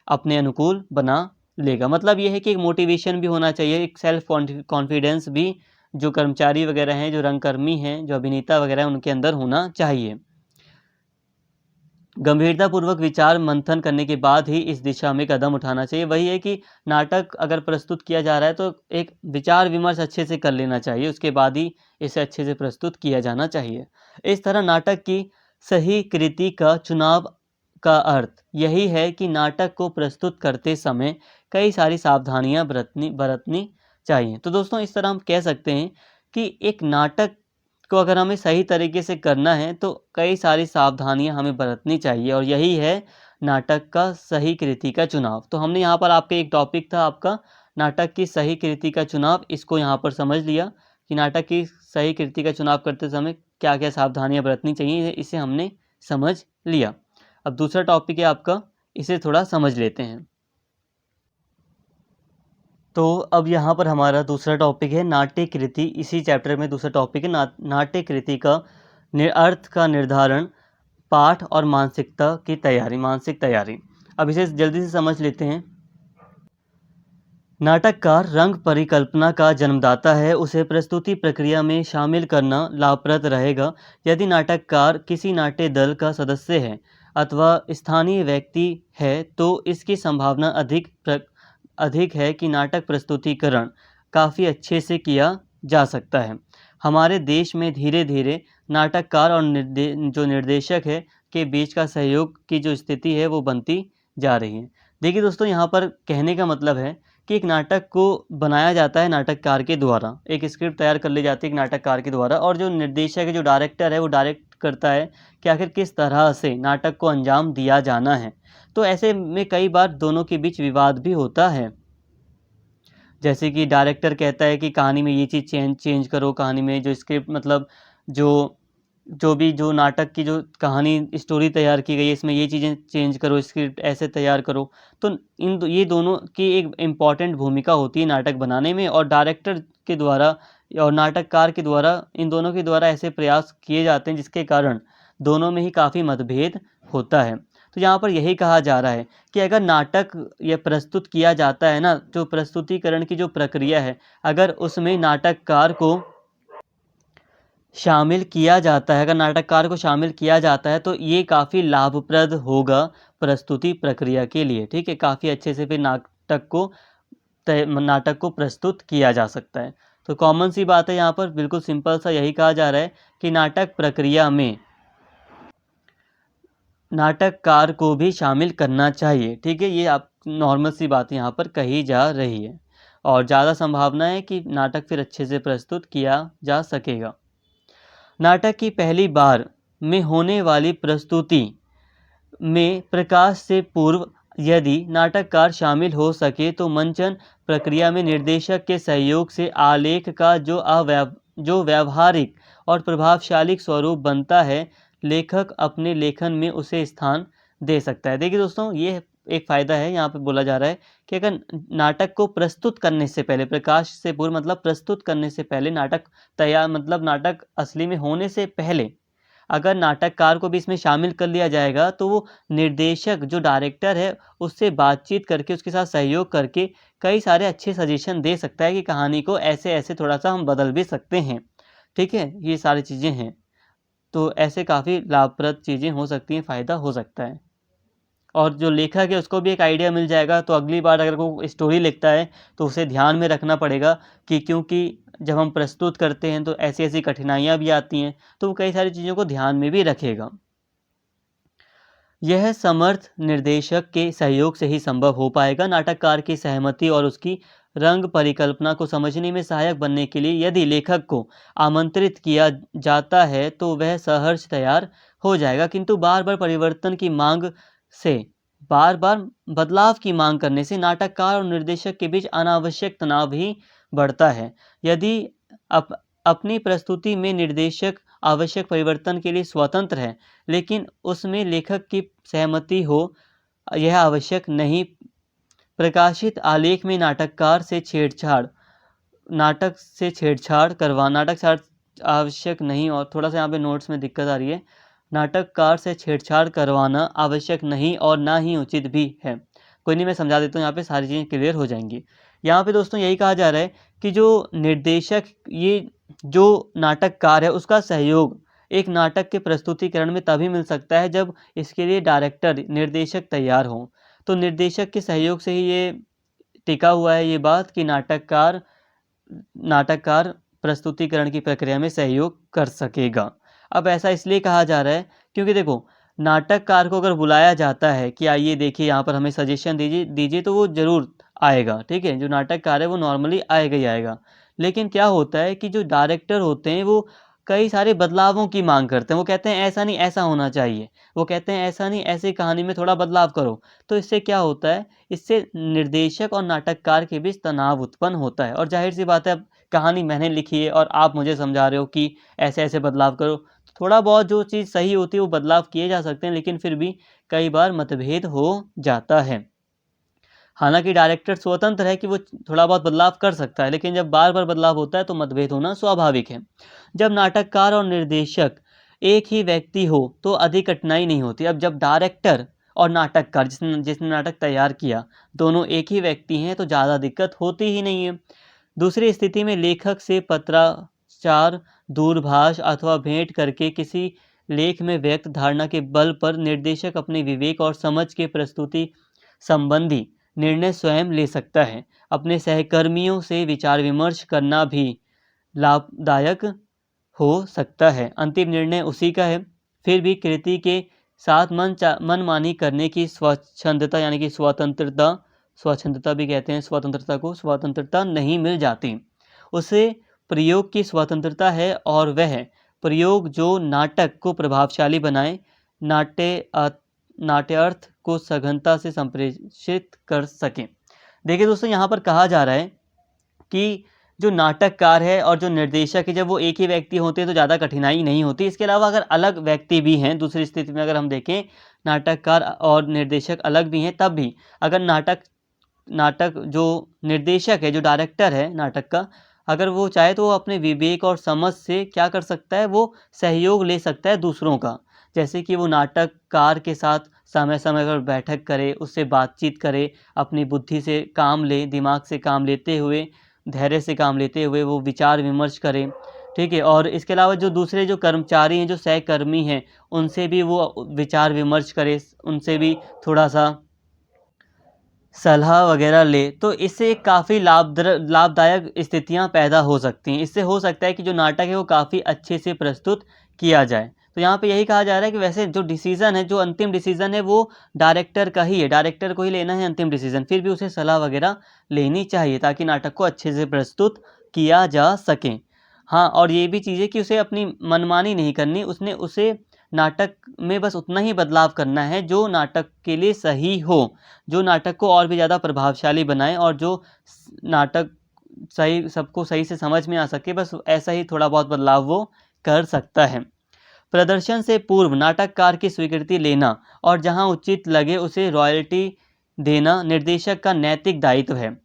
अपने अनुकूल बना लेगा। मतलब ये है कि एक मोटिवेशन भी होना चाहिए, एक सेल्फ कॉन्फिडेंस भी जो कर्मचारी वगैरह हैं, जो रंगकर्मी हैं, जो अभिनेता वगैरह हैं, उनके अंदर होना चाहिए। गंभीरतापूर्वक विचार मंथन करने के बाद ही इस दिशा में कदम उठाना चाहिए। वही है कि नाटक अगर प्रस्तुत किया जा रहा है तो एक विचार विमर्श अच्छे से कर लेना चाहिए, उसके बाद ही इसे अच्छे से प्रस्तुत किया जाना चाहिए। इस तरह नाटक की सही कृति का चुनाव का अर्थ यही है कि नाटक को प्रस्तुत करते समय कई सारी सावधानियां बरतनी चाहिए। तो दोस्तों, इस तरह हम कह सकते हैं कि एक नाटक को अगर हमें सही तरीके से करना है तो कई सारी सावधानियां हमें बरतनी चाहिए, और यही है नाटक का सही कृति का चुनाव। तो हमने यहाँ पर आपके एक टॉपिक था आपका नाटक की सही कृति का चुनाव, इसको यहाँ पर समझ लिया कि नाटक की सही कृति का चुनाव करते समय क्या क्या सावधानियां बरतनी चाहिए, इसे हमने समझ लिया। अब दूसरा टॉपिक है आपका, इसे थोड़ा समझ लेते हैं। तो अब यहाँ पर हमारा दूसरा टॉपिक है नाट्य कृति। इसी चैप्टर में दूसरा टॉपिक है नाट्य कृति का अर्थ का निर्धारण, पाठ और मानसिकता की तैयारी, मानसिक तैयारी। अब इसे जल्दी से समझ लेते हैं। नाटककार रंग परिकल्पना का जन्मदाता है, उसे प्रस्तुति प्रक्रिया में शामिल करना लाभप्रद रहेगा। यदि नाटककार किसी नाट्य दल का सदस्य है अथवा स्थानीय व्यक्ति है तो इसकी संभावना अधिक है कि नाटक प्रस्तुतिकरण काफ़ी अच्छे से किया जा सकता है। हमारे देश में धीरे धीरे नाटककार और जो निर्देशक है के बीच का सहयोग की जो स्थिति है वो बनती जा रही है। देखिए दोस्तों, यहाँ पर कहने का मतलब है कि एक नाटक को बनाया जाता है नाटककार के द्वारा, एक स्क्रिप्ट तैयार कर ली जाती है एक नाटककार के द्वारा, और जो निर्देशक है, जो डायरेक्टर है, वो डायरेक्ट करता है कि आखिर किस तरह से नाटक को अंजाम दिया जाना है। तो ऐसे में कई बार दोनों के बीच विवाद भी होता है। जैसे कि डायरेक्टर कहता है कि कहानी में ये चीज़ चेंज करो, कहानी में जो स्क्रिप्ट मतलब जो नाटक की जो कहानी स्टोरी तैयार की गई है इसमें ये चीज़ें चेंज करो, स्क्रिप्ट ऐसे तैयार करो। तो ये दोनों की एक इम्पॉर्टेंट भूमिका होती है नाटक बनाने में, और डायरेक्टर के द्वारा और नाटककार के द्वारा, इन दोनों के द्वारा ऐसे प्रयास किए जाते हैं जिसके कारण दोनों में ही काफ़ी मतभेद होता है। तो यहाँ पर यही कहा जा रहा है कि अगर नाटक ये प्रस्तुत किया जाता है ना, जो प्रस्तुतिकरण की जो प्रक्रिया है, अगर उसमें नाटककार को शामिल किया जाता है, अगर नाटककार को शामिल किया जाता है तो ये काफ़ी लाभप्रद होगा प्रस्तुति प्रक्रिया के लिए। ठीक है, काफ़ी अच्छे से फिर नाटक को प्रस्तुत किया जा सकता है। तो कॉमन सी बात है यहाँ पर, बिल्कुल सिंपल सा यही कहा जा रहा है कि नाटक प्रक्रिया में नाटककार को भी शामिल करना चाहिए। ठीक है, ये आप नॉर्मल सी बात यहाँ पर कही जा रही है, और ज़्यादा संभावना है कि नाटक फिर अच्छे से प्रस्तुत किया जा सकेगा। नाटक की पहली बार में होने वाली प्रस्तुति में प्रकाश से पूर्व यदि नाटककार शामिल हो सके तो मंचन प्रक्रिया में निर्देशक के सहयोग से आलेख का जो व्यावहारिक और प्रभावशाली स्वरूप बनता है, लेखक अपने लेखन में उसे स्थान दे सकता है। देखिए दोस्तों, ये एक फ़ायदा है, यहाँ पे बोला जा रहा है कि अगर नाटक को प्रस्तुत करने से पहले, प्रकाश से पूर्व मतलब प्रस्तुत करने से पहले, नाटक तैयार मतलब नाटक असली में होने से पहले अगर नाटककार को भी इसमें शामिल कर लिया जाएगा तो वो निर्देशक जो डायरेक्टर है उससे बातचीत करके, उसके साथ सहयोग करके कई सारे अच्छे सजेशन दे सकता है कि कहानी को ऐसे ऐसे थोड़ा सा हम बदल भी सकते हैं। ठीक है, ये सारी चीज़ें हैं, तो ऐसे काफ़ी लाभप्रद चीज़ें हो सकती हैं, फ़ायदा हो सकता है। और जो लेखक है उसको भी एक आइडिया मिल जाएगा, तो अगली बार अगर वो स्टोरी लिखता है तो उसे ध्यान में रखना पड़ेगा कि क्योंकि जब हम प्रस्तुत करते हैं तो ऐसी ऐसी कठिनाइयाँ भी आती हैं, तो वो कई सारी चीज़ों को ध्यान में भी रखेगा। यह समर्थ निर्देशक के सहयोग से ही संभव हो पाएगा। नाटककार की सहमति और उसकी रंग परिकल्पना को समझने में सहायक बनने के लिए यदि लेखक को आमंत्रित किया जाता है तो वह सहर्ष तैयार हो जाएगा, किंतु बार बार परिवर्तन की मांग से, बार बार बदलाव की मांग करने से नाटककार और निर्देशक के बीच अनावश्यक तनाव ही बढ़ता है। यदि अपनी प्रस्तुति में निर्देशक आवश्यक परिवर्तन के लिए स्वतंत्र है, लेकिन उसमें लेखक की सहमति हो यह आवश्यक नहीं। प्रकाशित आलेख में नाटक से छेड़छाड़ आवश्यक नहीं। और थोड़ा सा यहाँ पे नोट्स में दिक्कत आ रही है, नाटककार से छेड़छाड़ करवाना आवश्यक नहीं और ना ही उचित भी है। कोई नहीं, मैं समझा देता हूँ, यहाँ पे सारी चीज़ें क्लियर हो जाएंगी। यहाँ पे दोस्तों यही कहा जा रहा है कि जो निर्देशक, ये जो नाटककार है, उसका सहयोग एक नाटक के प्रस्तुतिकरण में तभी मिल सकता है जब इसके लिए डायरेक्टर, निर्देशक तैयार हो। तो निर्देशक के सहयोग से ही ये टिका हुआ है ये बात कि नाटककार प्रस्तुतिकरण की प्रक्रिया में सहयोग कर सकेगा। अब ऐसा इसलिए कहा जा रहा है क्योंकि देखो, नाटककार को अगर बुलाया जाता है कि आइए देखिए यहाँ पर हमें सजेशन दीजिए तो वो ज़रूर आएगा, ठीक है। जो नाटककार है वो नॉर्मली आएगा ही आएगा। लेकिन क्या होता है कि जो डायरेक्टर होते हैं वो कई सारे बदलावों की मांग करते हैं। वो कहते हैं ऐसा नहीं ऐसा होना चाहिए, वो कहते हैं ऐसा नहीं ऐसी कहानी में थोड़ा बदलाव करो। तो इससे क्या होता है, इससे निर्देशक और नाटककार के बीच तनाव उत्पन्न होता है। और जाहिर सी बात है, अब कहानी मैंने लिखी है और आप मुझे समझा रहे हो कि ऐसे ऐसे बदलाव करो, थोड़ा बहुत जो चीज़ सही होती है वो बदलाव किए जा सकते हैं, लेकिन फिर भी कई बार मतभेद हो जाता है। हालांकि डायरेक्टर स्वतंत्र है कि वो थोड़ा बहुत बदलाव कर सकता है, लेकिन जब बार बार बदलाव होता है तो मतभेद होना स्वाभाविक है। जब नाटककार और निर्देशक एक ही व्यक्ति हो तो अधिक कठिनाई नहीं होती। अब जब डायरेक्टर और नाटककार, जिसने जिसने नाटक तैयार किया, दोनों एक ही व्यक्ति हैं तो ज़्यादा दिक्कत होती ही नहीं है। दूसरी स्थिति में लेखक से पत्राचार, दूरभाष अथवा भेंट करके किसी लेख में व्यक्त धारणा के बल पर निर्देशक अपने विवेक और समझ के प्रस्तुति संबंधी निर्णय स्वयं ले सकता है। अपने सहकर्मियों से विचार विमर्श करना भी लाभदायक हो सकता है। अंतिम निर्णय उसी का है। फिर भी कृति के साथ मनमानी करने की स्वच्छंदता, यानी कि स्वतंत्रता भी कहते हैं स्वतंत्रता को, स्वतंत्रता नहीं मिल जाती। उसे प्रयोग की स्वतंत्रता है और वह प्रयोग जो नाटक को प्रभावशाली बनाए, नाट्यार्थ को सघनता से संप्रेषित कर सकें। देखिए दोस्तों, यहाँ पर कहा जा रहा है कि जो नाटककार है और जो निर्देशक है, जब वो एक ही व्यक्ति होते हैं तो ज़्यादा कठिनाई नहीं होती। इसके अलावा अगर अलग व्यक्ति भी हैं, दूसरी स्थिति में अगर हम देखें नाटककार और निर्देशक अलग भी हैं, तब भी अगर नाटक जो निर्देशक है, जो डायरेक्टर है नाटक का, अगर वो चाहे तो वो अपने विवेक और समझ से क्या कर सकता है, वो सहयोग ले सकता है दूसरों का। जैसे कि वो नाटककार के साथ समय समय पर बैठक करे, उससे बातचीत करे, अपनी बुद्धि से काम ले, दिमाग से काम लेते हुए, धैर्य से काम लेते हुए वो विचार विमर्श करें, ठीक है। और इसके अलावा जो दूसरे जो कर्मचारी हैं, जो सहकर्मी हैं, उनसे भी वो विचार विमर्श करे, उनसे भी थोड़ा सा सलाह वगैरह ले, तो इससे काफ़ी लाभदायक स्थितियां पैदा हो सकती हैं। इससे हो सकता है कि जो नाटक है वो काफ़ी अच्छे से प्रस्तुत किया जाए। तो यहाँ पे यही कहा जा रहा है कि वैसे जो डिसीज़न है, जो अंतिम डिसीज़न है, वो डायरेक्टर का ही है, डायरेक्टर को ही लेना है अंतिम डिसीज़न। फिर भी उसे सलाह वगैरह लेनी चाहिए ताकि नाटक को अच्छे से प्रस्तुत किया जा सके। हाँ, और ये भी चीज़ है कि उसे अपनी मनमानी नहीं करनी, उसे नाटक में बस उतना ही बदलाव करना है जो नाटक के लिए सही हो, जो नाटक को और भी ज़्यादा प्रभावशाली बनाए और जो नाटक सबको सही से समझ में आ सके, बस ऐसा ही थोड़ा बहुत बदलाव वो कर सकता है। प्रदर्शन से पूर्व नाटककार की स्वीकृति लेना और जहां उचित लगे उसे रॉयल्टी देना निर्देशक का नैतिक दायित्व है।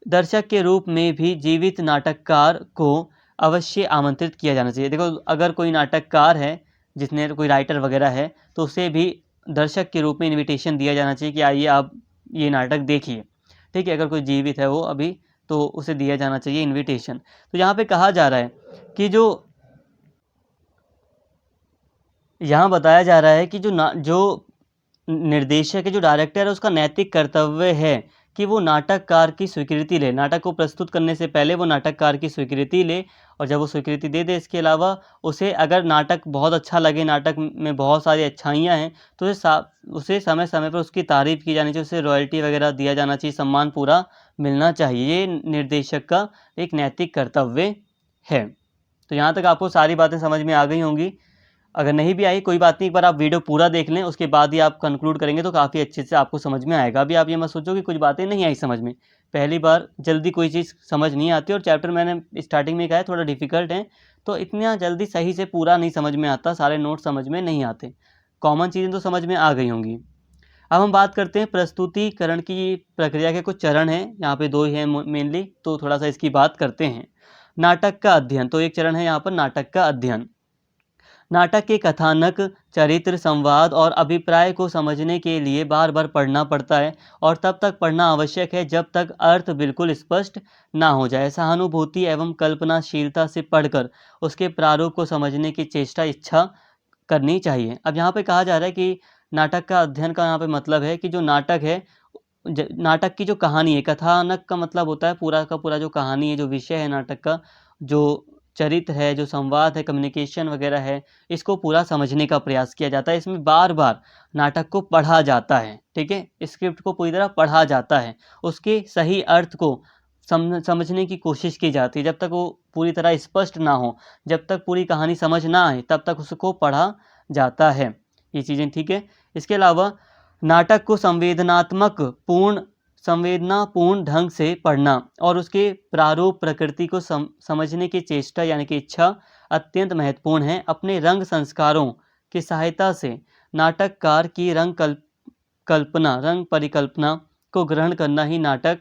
दर्शक के रूप में भी जीवित नाटककार को अवश्य आमंत्रित किया जाना चाहिए। देखो, अगर कोई नाटककार है, जिसने कोई राइटर वगैरह है, तो उसे भी दर्शक के रूप में इनविटेशन दिया जाना चाहिए कि आइए आप ये नाटक देखिए, ठीक है। अगर कोई जीवित है वो अभी, तो उसे दिया जाना चाहिए इनविटेशन। तो यहाँ पे कहा जा रहा है कि जो यहाँ बताया जा रहा है कि जो निर्देशक है, जो डायरेक्टर है, उसका नैतिक कर्तव्य है कि वो नाटककार की स्वीकृति ले। नाटक को प्रस्तुत करने से पहले वो नाटककार की स्वीकृति ले, और जब वो स्वीकृति दे दे, इसके अलावा उसे अगर नाटक बहुत अच्छा लगे, नाटक में बहुत सारी अच्छाइयाँ हैं, तो उसे समय समय पर उसकी तारीफ़ की जानी चाहिए, उसे रॉयल्टी वगैरह दिया जाना चाहिए, सम्मान पूरा मिलना चाहिए। ये निर्देशक का एक नैतिक कर्तव्य है। तो यहाँ तक आपको सारी बातें समझ में आ गई होंगी। अगर नहीं भी आई कोई बात नहीं, एक बार आप वीडियो पूरा देख लें, उसके बाद ही आप कंक्लूड करेंगे तो काफ़ी अच्छे से आपको समझ में आएगा। अभी आप ये मत सोचो कि कुछ बातें नहीं आई समझ में, पहली बार जल्दी कोई चीज़ समझ नहीं आती, और चैप्टर मैंने स्टार्टिंग में कहा है थोड़ा डिफिकल्ट है, तो इतना जल्दी सही से पूरा नहीं समझ में आता, सारे नोट समझ में नहीं आते। कॉमन चीज़ें तो समझ में आ गई होंगी। अब हम बात करते हैं प्रस्तुतिकरण की प्रक्रिया के कुछ चरण हैं, यहाँ पे 2 ही हैं मेनली, तो थोड़ा सा इसकी बात करते हैं। नाटक का अध्ययन, तो एक चरण है यहाँ पर नाटक का अध्ययन। नाटक के कथानक, चरित्र, संवाद और अभिप्राय को समझने के लिए बार बार पढ़ना पड़ता है, और तब तक पढ़ना आवश्यक है जब तक अर्थ बिल्कुल स्पष्ट ना हो जाए। सहानुभूति एवं कल्पनाशीलता से पढ़कर उसके प्रारूप को समझने की इच्छा करनी चाहिए। अब यहाँ पे कहा जा रहा है कि नाटक का अध्ययन का यहाँ पे मतलब है कि जो नाटक है, नाटक की जो कहानी है, कथानक का मतलब होता है पूरा का पूरा जो कहानी है, जो विषय है नाटक का, जो चरित्र है, जो संवाद है, कम्युनिकेशन वगैरह है, इसको पूरा समझने का प्रयास किया जाता है। इसमें बार बार नाटक को पढ़ा जाता है, ठीक है, स्क्रिप्ट को पूरी तरह पढ़ा जाता है, उसके सही अर्थ को समझने की कोशिश की जाती है। जब तक वो पूरी तरह स्पष्ट ना हो, जब तक पूरी कहानी समझ ना आए, तब तक उसको पढ़ा जाता है। ये चीज़ें ठीक है। इसके अलावा नाटक को संवेदनापूर्ण ढंग से पढ़ना और उसके प्रारूप प्रकृति को समझने की चेष्टा यानी कि इच्छा अत्यंत महत्वपूर्ण है। अपने रंग संस्कारों की सहायता से नाटककार की रंग परिकल्पना को ग्रहण करना ही नाटक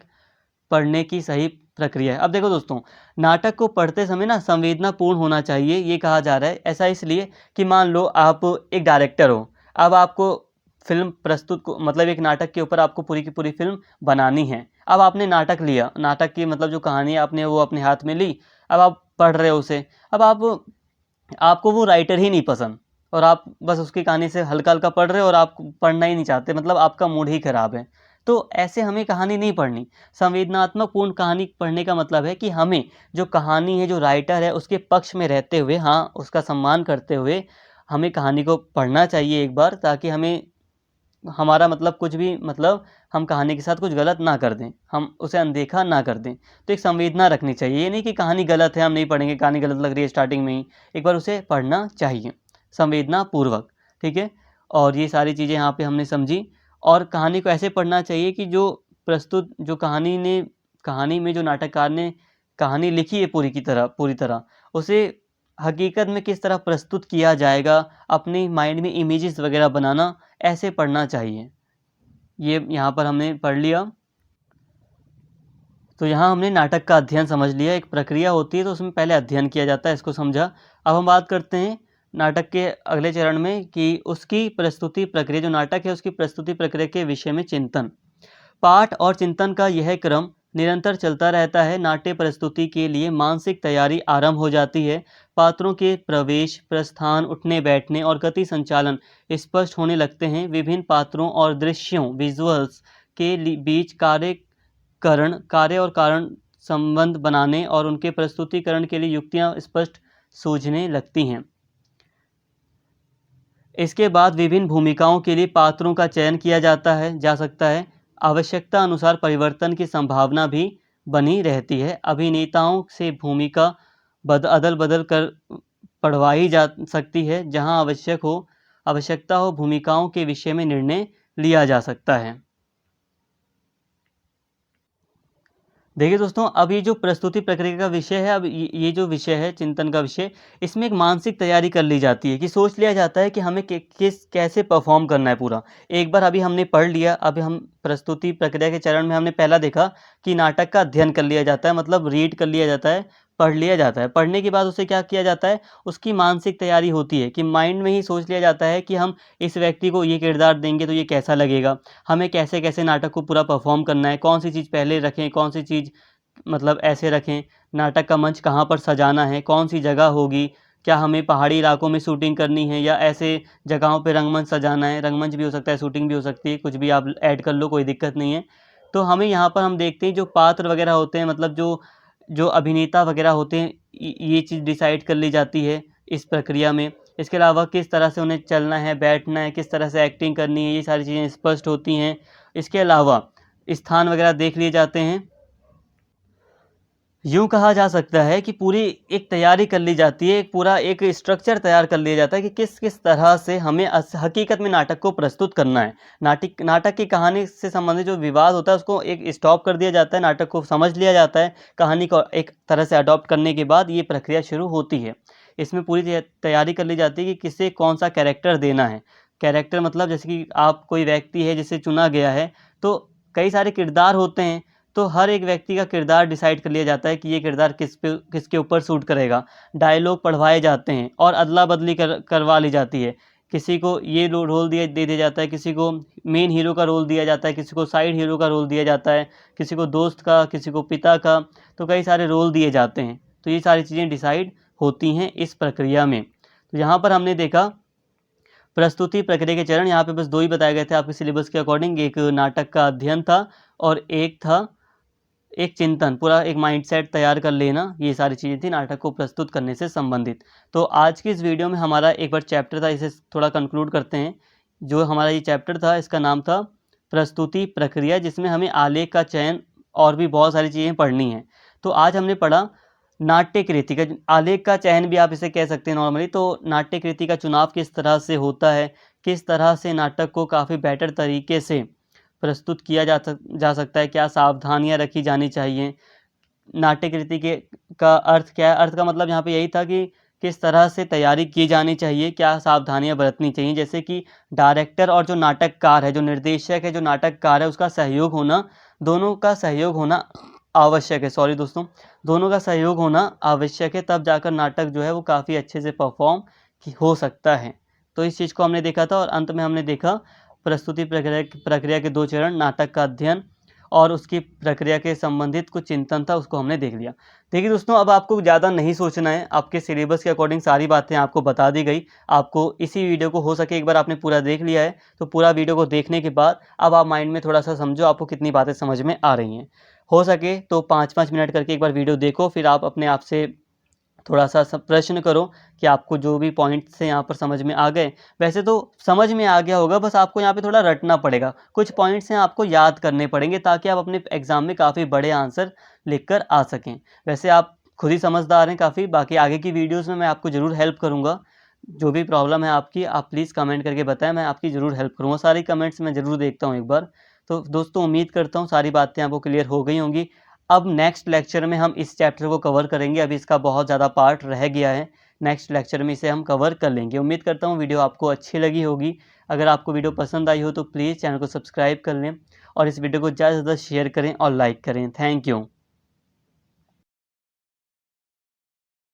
पढ़ने की सही प्रक्रिया है। अब देखो दोस्तों, नाटक को पढ़ते समय ना संवेदनापूर्ण होना चाहिए, ये कहा जा रहा है। ऐसा इसलिए कि मान लो आप एक डायरेक्टर हो, अब आपको फिल्म प्रस्तुत को मतलब एक नाटक के ऊपर आपको पूरी की पूरी फिल्म बनानी है। अब आपने नाटक लिया, नाटक की मतलब जो कहानी आपने वो अपने हाथ में ली, अब आप पढ़ रहे हो उसे। अब आपको वो राइटर ही नहीं पसंद, और आप बस उसकी कहानी से हल्का हल्का पढ़ रहे हो और आप पढ़ना ही नहीं चाहते, मतलब आपका मूड ही खराब है। तो ऐसे हमें कहानी नहीं पढ़नी। संवेदनात्मक पूर्ण कहानी पढ़ने का मतलब है कि हमें जो कहानी है, जो राइटर है, उसके पक्ष में रहते हुए, हाँ, उसका सम्मान करते हुए हमें कहानी को पढ़ना चाहिए एक बार, ताकि हमें हमारा मतलब कुछ भी मतलब हम कहानी के साथ कुछ गलत ना कर दें, हम उसे अनदेखा ना कर दें। तो एक संवेदना रखनी चाहिए, ये नहीं कि कहानी गलत है हम नहीं पढ़ेंगे, कहानी गलत लग रही है स्टार्टिंग में ही, एक बार उसे पढ़ना चाहिए संवेदना पूर्वक, ठीक है। और ये सारी चीज़ें यहाँ पे हमने समझी। और कहानी को ऐसे पढ़ना चाहिए कि जो कहानी में जो नाटककार ने कहानी लिखी है पूरी तरह उसे हकीकत में किस तरह प्रस्तुत किया जाएगा, अपनी माइंड में इमेजेस वगैरह बनाना, ऐसे पढ़ना चाहिए। ये यहाँ पर हमने पढ़ लिया। तो यहाँ हमने नाटक का अध्ययन समझ लिया, एक प्रक्रिया होती है तो उसमें पहले अध्ययन किया जाता है, इसको समझा। अब हम बात करते हैं नाटक के अगले चरण में कि उसकी प्रस्तुति प्रक्रिया, जो नाटक है उसकी प्रस्तुति प्रक्रिया के विषय में चिंतन। पाठ और चिंतन का यह क्रम निरंतर चलता रहता है। नाट्य प्रस्तुति के लिए मानसिक तैयारी आरंभ हो जाती है। पात्रों के प्रवेश, प्रस्थान, उठने बैठने और गति संचालन स्पष्ट होने लगते हैं। विभिन्न पात्रों और दृश्यों विजुअल्स के बीच कार्य और कारण संबंध बनाने और उनके प्रस्तुतिकरण के लिए युक्तियां स्पष्ट सूझने लगती हैं। इसके बाद विभिन्न भूमिकाओं के लिए पात्रों का चयन किया जा सकता है। आवश्यकता अनुसार परिवर्तन की संभावना भी बनी रहती है। अभिनेताओं से भूमिका अदल बदल कर पढ़वाई जा सकती है। जहां आवश्यकता हो भूमिकाओं के विषय में निर्णय लिया जा सकता है। देखिए दोस्तों, अब ये जो प्रस्तुति प्रक्रिया का विषय है, अब ये जो विषय है चिंतन का विषय, इसमें एक मानसिक तैयारी कर ली जाती है कि सोच लिया जाता है कि हमें कैसे परफॉर्म करना है पूरा। एक बार अभी हमने पढ़ लिया, अभी हम प्रस्तुति प्रक्रिया के चरण में हमने पहला देखा कि नाटक का अध्ययन कर लिया जाता है, मतलब रीड कर लिया जाता है, पढ़ लिया जाता है। पढ़ने के बाद उसे क्या किया जाता है, उसकी मानसिक तैयारी होती है कि माइंड में ही सोच लिया जाता है कि हम इस व्यक्ति को ये किरदार देंगे तो ये कैसा लगेगा, हमें कैसे कैसे नाटक को पूरा परफॉर्म करना है, कौन सी चीज़ पहले रखें, कौन सी चीज़ मतलब ऐसे रखें, नाटक का मंच कहाँ पर सजाना है, कौन सी जगह होगी, क्या हमें पहाड़ी इलाकों में शूटिंग करनी है या ऐसे जगहों पे रंगमंच सजाना है। रंगमंच भी हो सकता है, शूटिंग भी हो सकती है, कुछ भी आप ऐड कर लो, कोई दिक्कत नहीं है। तो हमें यहाँ पर हम देखते हैं जो पात्र वगैरह होते हैं, मतलब जो जो अभिनेता वगैरह होते हैं, ये चीज़ डिसाइड कर ली जाती है इस प्रक्रिया में। इसके अलावा किस तरह से उन्हें चलना है, बैठना है, किस तरह से एक्टिंग करनी है, ये सारी चीज़ें स्पष्ट होती हैं। इसके अलावा स्थान वगैरह देख लिए जाते हैं। यूँ कहा जा सकता है कि पूरी एक तैयारी कर ली जाती है, एक पूरा एक स्ट्रक्चर तैयार कर लिया जाता है कि किस-किस तरह से हमें हकीकत में नाटक को प्रस्तुत करना है। नाटक की कहानी से संबंधित जो विवाद होता है उसको एक स्टॉप कर दिया जाता है, नाटक को समझ लिया जाता है, कहानी को एक तरह से अडॉप्ट करने के बाद ये प्रक्रिया शुरू होती है। इसमें पूरी तैयारी कर ली जाती है कि किसे कौन-सा कैरेक्टर देना है। कैरेक्टर मतलब जैसे कि आप कोई व्यक्ति है जिसे चुना गया है, तो कई सारे किरदार होते हैं, तो हर एक व्यक्ति का किरदार डिसाइड कर लिया जाता है कि ये किरदार किसके ऊपर सूट करेगा। डायलॉग पढ़वाए जाते हैं और अदला-बदली करवा ली जाती है। किसी को ये रोल दे दिया जाता है, किसी को मेन हीरो का रोल दिया जाता है, किसी को साइड हीरो का रोल दिया जाता है, किसी को दोस्त का, किसी को पिता का, तो कई सारे रोल दिए जाते हैं। तो ये सारी चीज़ें डिसाइड होती हैं इस प्रक्रिया में। तो यहाँ पर हमने देखा प्रस्तुति प्रक्रिया के चरण, यहाँ पे बस 2 ही बताए गए थे आपके सिलेबस के अकॉर्डिंग। एक नाटक का अध्ययन था और एक था एक चिंतन, पूरा एक माइंडसेट तैयार कर लेना। ये सारी चीज़ें थी नाटक को प्रस्तुत करने से संबंधित। तो आज की इस वीडियो में हमारा एक बार चैप्टर था, इसे थोड़ा कंक्लूड करते हैं। जो हमारा ये चैप्टर था इसका नाम था प्रस्तुति प्रक्रिया, जिसमें हमें आलेख का चयन और भी बहुत सारी चीज़ें पढ़नी हैं। तो आज हमने पढ़ा नाट्यकृति का आलेख का चयन भी आप इसे कह सकते हैं नॉर्मली। तो नाट्यकृति का चुनाव किस तरह से होता है, किस तरह से नाटक को काफ़ी बेटर तरीके से प्रस्तुत किया जा सकता है, क्या सावधानियाँ रखी जानी चाहिए। नाट्यकृति के का अर्थ क्या है? अर्थ का मतलब यहाँ पे यही था कि किस तरह से तैयारी की जानी चाहिए, क्या सावधानियाँ बरतनी चाहिए। जैसे कि डायरेक्टर और जो नाटककार है, जो निर्देशक है, जो नाटककार है, उसका सहयोग होना, दोनों का सहयोग होना आवश्यक है। सॉरी दोस्तों, दोनों का सहयोग होना आवश्यक है, तब जाकर नाटक जो है वो काफ़ी अच्छे से परफ़ॉर्म हो सकता है। तो इस चीज़ को हमने देखा था और अंत में हमने देखा प्रस्तुति प्रक्रिया के 2 चरण, नाटक का अध्ययन और उसकी प्रक्रिया के संबंधित कुछ चिंतन था, उसको हमने देख लिया। देखिए दोस्तों, अब आपको ज़्यादा नहीं सोचना है, आपके सिलेबस के अकॉर्डिंग सारी बातें आपको बता दी गई। आपको इसी वीडियो को हो सके एक बार आपने पूरा देख लिया है, तो पूरा वीडियो को देखने के बाद अब आप माइंड में थोड़ा-सा समझो आपको कितनी बातें समझ में आ रही हैं। हो सके तो 5-5 मिनट करके एक बार वीडियो देखो, फिर आप अपने आप से थोड़ा-सा प्रश्न करो कि आपको जो भी पॉइंट्स हैं यहाँ पर समझ में आ गए। वैसे तो समझ में आ गया होगा, बस आपको यहाँ पे थोड़ा रटना पड़ेगा। कुछ पॉइंट्स हैं आपको याद करने पड़ेंगे ताकि आप अपने एग्ज़ाम में काफ़ी बड़े आंसर लिख कर आ सकें। वैसे आप खुद ही समझदार हैं काफ़ी, बाकी आगे की वीडियोज़ में मैं आपको ज़रूर हेल्प करूँगा। जो भी प्रॉब्लम है आपकी, आप प्लीज़ कमेंट करके बताएँ, मैं आपकी ज़रूर हेल्प करूँगा। सारी कमेंट्स मैं ज़रूर देखता हूँ एक बार। तो दोस्तों, उम्मीद करता हूँ सारी बातें आपको क्लियर हो गई होंगी। अब नेक्स्ट लेक्चर में हम इस चैप्टर को कवर करेंगे, अभी इसका बहुत ज़्यादा पार्ट रह गया है। नेक्स्ट लेक्चर में इसे हम कवर कर लेंगे। उम्मीद करता हूँ वीडियो आपको अच्छी लगी होगी। अगर आपको वीडियो पसंद आई हो तो प्लीज़ चैनल को सब्सक्राइब कर लें और इस वीडियो को ज़्यादा से ज़्यादा शेयर करें और लाइक करें। Thank you.